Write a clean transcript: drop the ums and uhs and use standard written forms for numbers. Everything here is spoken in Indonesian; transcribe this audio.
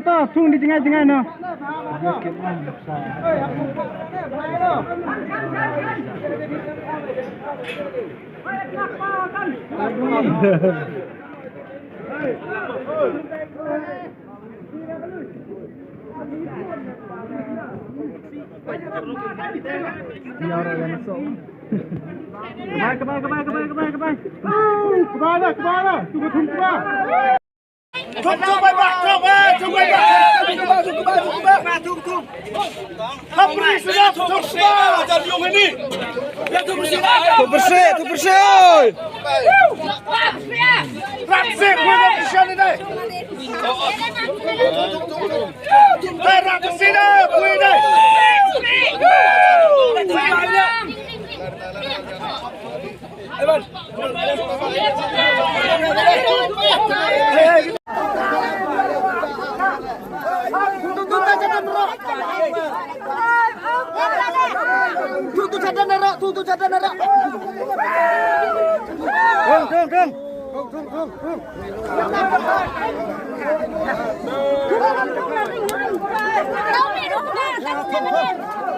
Toh, tung di tengah-tengah no. Kemana? Tunggu kemana? Thúc bay bạc, thúc bay bạc. Thúc bersih, jangan diam ini. Thúc bersih. Bersih, bukan bersih ini. Bersih dah, bukan ini. Evan. Tutu jada nerak. Keng.